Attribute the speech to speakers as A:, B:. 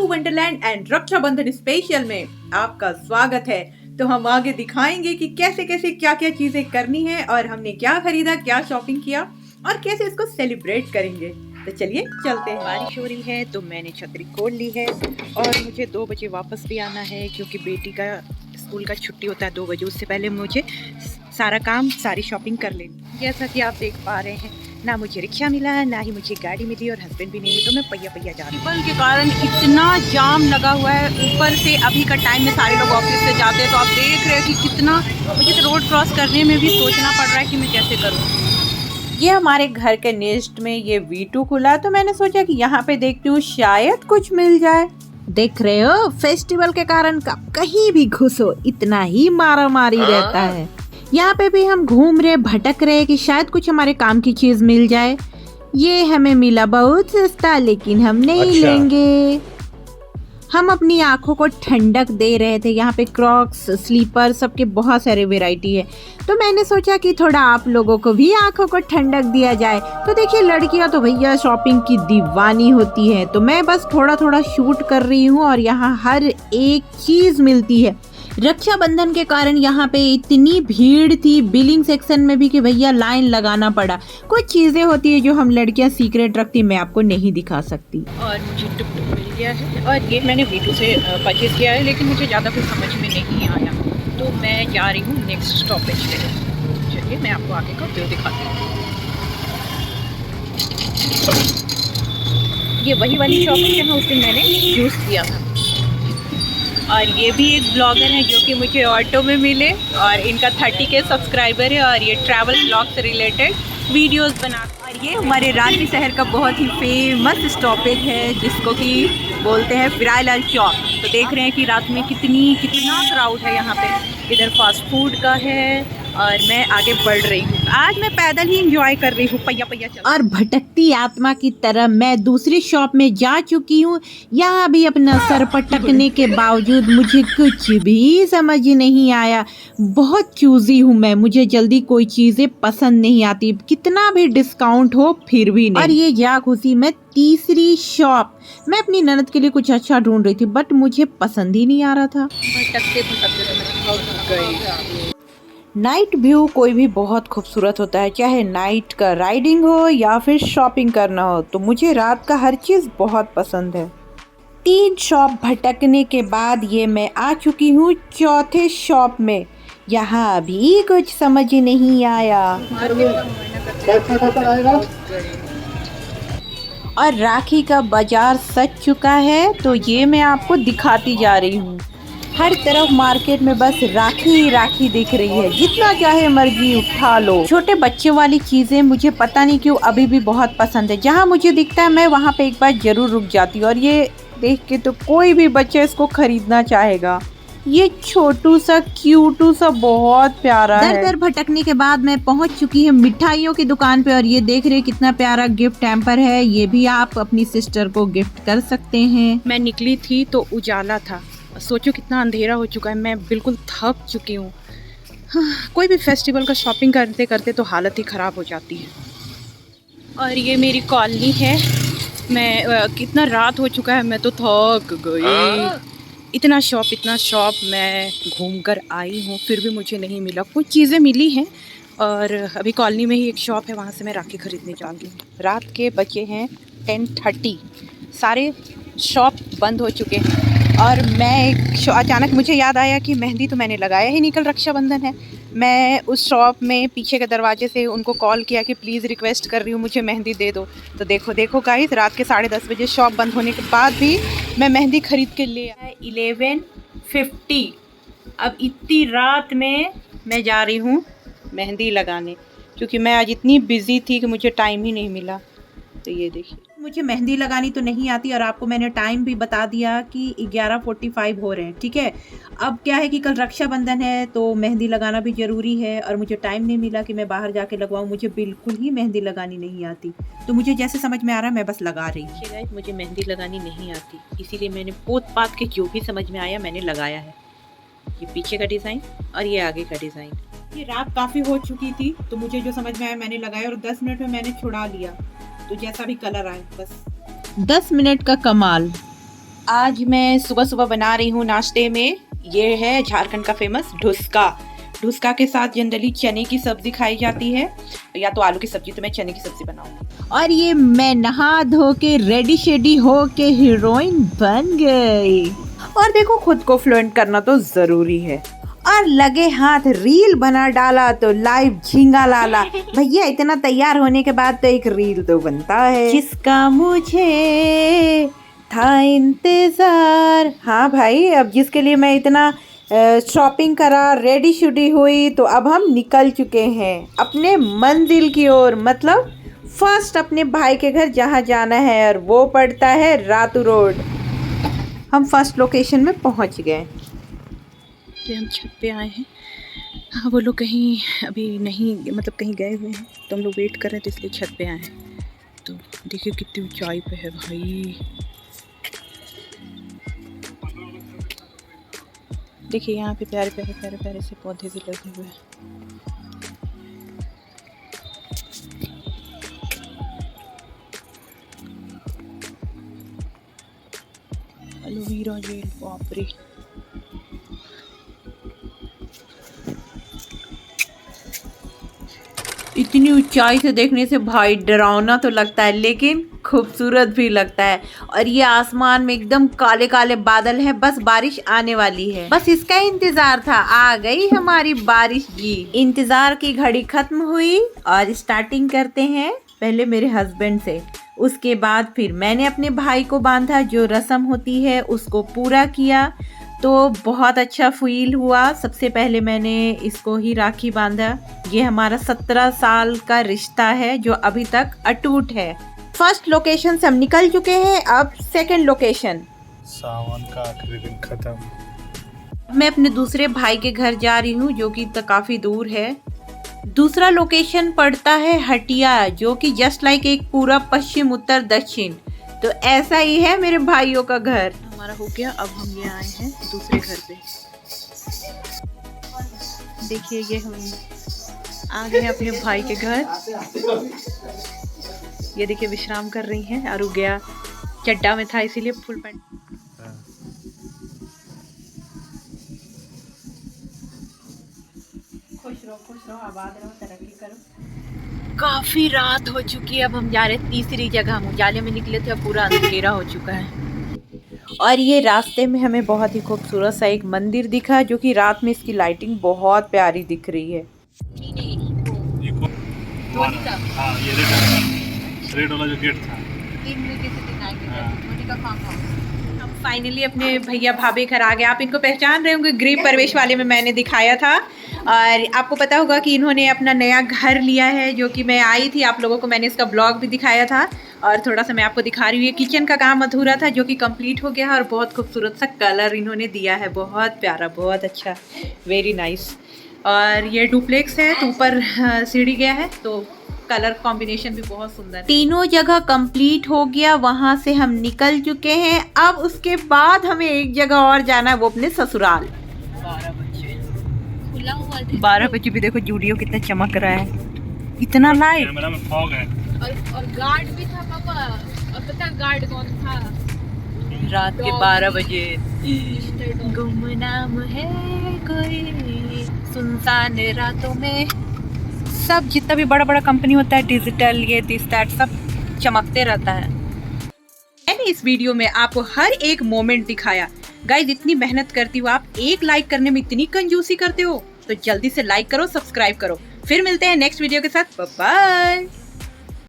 A: टापू Wonderland and Rakshabandhan special में आपका स्वागत है। तो हम आगे दिखाएंगे कि कैसे कैसे क्या क्या चीजें करनी है और हमने क्या खरीदा, क्या शॉपिंग किया और कैसे इसको सेलिब्रेट करेंगे। तो चलिए चलते हैं।
B: बारिश हो रही है तो मैंने छतरी खोल ली है और मुझे 2 बजे वापस भी आना है क्योंकि बेटी का स्कूल का छुट्टी होता है 2 बजे। उससे पहले मुझे सारी शॉपिंग कर लेनी। जैसा कि आप देख पा रहे हैं, ना मुझे रिक्शा मिला है, ना ही मुझे गाड़ी मिली और हस्बैंड भी नहीं मिले, तो मैं पहिया जा रही हूँ। ट्रिपल के कारण इतना जाम लगा हुआ है। ऊपर से अभी का टाइम में सारे लोग ऑफिस से जाते हैं, तो आप देख रहे हैं कि कितना मुझे तो रोड क्रॉस करने में भी सोचना पड़ रहा है कि मैं कैसे करूँ।
A: ये हमारे घर के नेस्ट में ये V2 खुला, तो मैंने सोचा कि यहाँ पे देखती हूँ शायद कुछ मिल जाए।
C: देख रहे हो, फेस्टिवल के कारण कहीं भी घुसो इतना ही मारा मारी रहता है। यहाँ पे भी हम घूम रहे भटक रहे कि शायद कुछ हमारे काम की चीज मिल जाए। ये हमें मिला बहुत सस्ता, लेकिन हम नहीं लेंगे। हम अपनी आंखों को ठंडक दे रहे थे। यहाँ पे क्रॉक्स, स्लीपर, सबके बहुत सारे वैरायटी है, तो मैंने सोचा कि थोड़ा आप लोगों को भी आंखों को ठंडक दिया जाए। तो देखिए, लड़कियां तो भैया शॉपिंग की दीवानी होती है, तो मैं बस थोड़ा थोड़ा शूट कर रही हूँ और यहाँ हर एक चीज मिलती है। रक्षाबंधन के कारण यहाँ पे इतनी भीड़ थी बिलिंग सेक्शन में भी कि भैया लाइन लगाना पड़ा। कुछ चीजें होती है जो हम लड़कियां सीक्रेट रखती, मैं आपको नहीं दिखा सकती।
B: और मुझे टुक मिल गया है और ये मैंने V2 से परचेज किया है, लेकिन मुझे ज़्यादा कुछ समझ में नहीं आया, तो मैं जा रही हूँ नेक्स्ट स्टॉपेज पे। चलिए मैं आपको आगे का व्यू दिखाती हूँ। ये वही वाली शॉप है जहाँ उस दिन मैंने यूज़ किया था। और ये भी एक ब्लॉगर है जो कि मुझे ऑटो में मिले और इनका 30K सब्सक्राइबर है और ये ट्रैवल ब्लॉग से रिलेटेड वीडियोस बना। और ये हमारे रांची शहर का बहुत ही फेमस स्टॉपेज है जिसको कि बोलते हैं फिराइलाल चौक। तो देख रहे हैं कि रात में कितना क्राउड है यहाँ पे। इधर फास्ट फूड का है और मैं आगे बढ़ रही हूँ। आज मैं पैदल ही एंजॉय कर रही हूँ, पहिया चल।
C: और भटकती आत्मा की तरह मैं दूसरी शॉप में जा चुकी हूँ। यहाँ भी अपना सर पटकने के बावजूद मुझे कुछ भी समझ नहीं आया। बहुत चूजी हूँ मैं, मुझे जल्दी कोई चीजें पसंद नहीं आती, कितना भी डिस्काउंट हो फिर भी नहीं। और ये जा घुसी मैं तीसरी शॉप। मैं अपनी ननद के लिए कुछ अच्छा ढूंढ रही थी, बट मुझे पसंद ही नहीं आ रहा था।
B: भटकते गई।
C: नाइट व्यू कोई भी बहुत खूबसूरत होता है, चाहे नाइट का राइडिंग हो या फिर शॉपिंग करना हो, तो मुझे रात का हर चीज़ बहुत पसंद है। 3 शॉप भटकने के बाद ये मैं आ चुकी हूँ चौथे शॉप में। यहाँ भी कुछ समझ नहीं आया और राखी का बाजार सज चुका है, तो ये मैं आपको दिखाती जा रही हूँ। हर तरफ मार्केट में बस राखी ही राखी दिख रही है, जितना चाहे मर्जी उठा लो। छोटे बच्चों वाली चीजें मुझे पता नहीं क्यों अभी भी बहुत पसंद है। जहाँ मुझे दिखता है मैं वहाँ पे एक बार जरूर रुक जाती हूँ और ये देख के तो कोई भी बच्चा इसको खरीदना चाहेगा। ये छोटू सा क्यूटू सा बहुत प्यारा है। दर भटकने के बाद मैं पहुंच चुकी है मिठाइयों की दुकान पे और ये देख रहे कितना प्यारा गिफ्ट हैम्पर है। ये भी आप अपनी सिस्टर को गिफ्ट कर सकते हैं।
B: मैं निकली थी तो उजाला था, सोचो कितना अंधेरा हो चुका है। मैं बिल्कुल थक चुकी हूँ। कोई भी फेस्टिवल का शॉपिंग करते करते तो हालत ही ख़राब हो जाती है। और ये मेरी कॉलोनी है। मैं कितना रात हो चुका है, मैं तो थक गई। इतना शॉप मैं घूम कर आई हूँ, फिर भी मुझे नहीं मिला। कुछ चीज़ें मिली हैं और अभी कॉलोनी में ही एक शॉप है, वहाँ से मैं राखी ख़रीदने जाऊँगी। रात के बजे हैं 10:30, सारे शॉप बंद हो चुके हैं और मैं अचानक मुझे याद आया कि मेहंदी तो मैंने लगाया ही नहीं, कल रक्षाबंधन है। मैं उस शॉप में पीछे के दरवाजे से उनको कॉल किया कि प्लीज़ रिक्वेस्ट कर रही हूँ मुझे मेहंदी दे दो। तो देखो गाइस, रात के 10:30 बजे शॉप बंद होने के बाद भी मैं मेहंदी ख़रीद के ले आया। 11:50। अब इतनी रात में मैं जा रही हूँ मेहंदी लगाने, क्योंकि मैं आज इतनी बिज़ी थी कि मुझे टाइम ही नहीं मिला। तो ये देखिए,
A: मुझे मेहंदी लगानी तो नहीं आती और आपको मैंने टाइम भी बता दिया कि 11:45 हो रहे हैं, ठीक है। अब क्या है कि कल रक्षाबंधन है तो मेहंदी लगाना भी ज़रूरी है और मुझे टाइम नहीं मिला कि मैं बाहर जाके लगवाऊँ। मुझे बिल्कुल ही मेहंदी लगानी नहीं आती, तो मुझे जैसे समझ में आ रहा है मैं बस लगा रही हूँ।
B: मुझे मेहंदी लगानी नहीं आती, इसीलिए मैंने पोत पात के जो भी समझ में आया मैंने लगाया है। ये पीछे का डिज़ाइन और ये आगे का डिज़ाइन।
A: ये रात काफ़ी हो चुकी थी, तो मुझे जो समझ में आया मैंने लगाया और 10 मिनट में मैंने छुड़ा लिया, तो जैसा भी कलर आए बस।
C: 10 मिनट का कमाल।
B: आज मैं सुबह सुबह बना रही हूँ नाश्ते में, ये है झारखंड का फेमस ढुसका। ढुसका के साथ जनरली चने की सब्जी खाई जाती है, या तो आलू की सब्जी, तो मैं चने की सब्जी बनाऊंगी।
C: और ये मैं नहा धो के रेडी शेडी हो के हीरोइन बन गई।
A: और देखो, खुद को फ्लुएंट करना तो जरूरी है। और लगे हाथ रील बना डाला तो लाइव झींगा लाला। भैया इतना तैयार होने के बाद तो एक रील तो बनता है, जिसका मुझे था इंतजार। हाँ भाई, अब जिसके लिए मैं इतना शॉपिंग करा, रेडी शुडी हुई, तो अब हम निकल चुके हैं अपने मंजिल की ओर। मतलब फर्स्ट अपने भाई के घर जहाँ जाना है, और वो पड़ता है रातू रोड। हम फर्स्ट लोकेशन में पहुँच गए।
B: कि हम छत पे आए हैं। हाँ, वो लोग कहीं अभी नहीं, मतलब कहीं गए हुए हैं, तो हम लोग वेट कर रहे हैं, तो इसलिए छत पे आए हैं। तो देखिए कितनी ऊंचाई पे है भाई। देखिए यहाँ पे प्यारे प्यारे प्यारे प्यारे से पौधे भी लगे हुए हैं। एलोवेरा जेल, बाप रे।
A: इतनी ऊंचाई से देखने से भाई डरावना तो लगता है, लेकिन खूबसूरत भी लगता है। और ये आसमान में एकदम काले काले बादल है, बस बारिश आने वाली है। बस इसका इंतजार था, आ गई हमारी बारिश की। इंतजार की घड़ी खत्म हुई और स्टार्टिंग करते हैं पहले मेरे हस्बैंड से। उसके बाद फिर मैंने अपने भाई को बांधा, जो रस्म होती है उसको पूरा किया, तो बहुत अच्छा फील हुआ। सबसे पहले मैंने इसको ही राखी बांधा। ये हमारा 17 साल का रिश्ता है, जो अभी तक अटूट है। फर्स्ट लोकेशन से हम निकल चुके हैं, अब सेकंड लोकेशन।
D: सावन का आखिरी दिन खत्म।
A: मैं अपने दूसरे भाई के घर जा रही हूँ, जो कि काफ़ी दूर है। दूसरा लोकेशन पड़ता है हटिया, जो कि जस्ट लाइक एक पूरा पश्चिम उत्तर दक्षिण। तो ऐसा ही है मेरे भाइयों का घर।
B: हमारा हो गया, अब हम ये आए हैं दूसरे घर पे। देखिए ये हम आ गए हैं अपने भाई के घर। ये देखिए विश्राम कर रही हैं, और गया चड्डा में था इसीलिए फुल पैंट।
A: खुश रहो, आबाद रहो, तरक्की करो।
B: काफी रात हो चुकी है, अब हम जा रहे हैं तीसरी जगह। हम उजाले में निकले थे, अब पूरा अंधेरा हो चुका है।
A: और ये रास्ते में हमें बहुत ही खूबसूरत सा एक मंदिर दिखा, जो कि रात में इसकी लाइटिंग बहुत प्यारी दिख रही है।
D: हाँ, ये रेड वाला जो गेट था।
A: हम फाइनली अपने भैया भाभी घर आ गए। आप इनको पहचान रहे होंगे, गृह प्रवेश वाले में मैंने दिखाया था। और आपको पता होगा कि इन्होंने अपना नया घर लिया है, जो कि मैं आई थी, आप लोगों को मैंने इसका ब्लॉग भी दिखाया था। और थोड़ा सा मैं आपको दिखा रही हूँ, ये किचन का काम अधूरा था, जो कि कंप्लीट हो गया है। और बहुत खूबसूरत सा कलर इन्होंने दिया है, बहुत प्यारा, बहुत अच्छा, वेरी नाइस। और ये डुप्लेक्स है, तो ऊपर सीढ़ी गया है, तो कलर कॉम्बिनेशन भी बहुत सुंदर है। तीनों जगह कंप्लीट हो गया, वहाँ से हम निकल चुके हैं। अब उसके बाद हमें एक जगह और जाना है, वो अपने ससुराल।
B: 12 बजे भी देखो जूडियो कितना चमक रहा है, इतना लाइट।
D: कैमरा में फॉग है।
E: और गार्ड भी था पापा। और पता गार्ड कौन था?
B: रात के 12 बजे
A: गुमनाम है कोई सुनसान रातों में।
B: सब जितना भी बड़ा बड़ा कंपनी होता है, डिजिटल, ये दिस दैट, सब चमकते रहता है।
A: मैंने इस वीडियो में आपको हर एक मोमेंट दिखाया। गाइस, इतनी मेहनत करती हो आप, एक लाइक करने में इतनी कंजूसी करते हो, तो जल्दी से लाइक करो, सब्सक्राइब करो। फिर मिलते हैं नेक्स्ट वीडियो के साथ। Bye bye.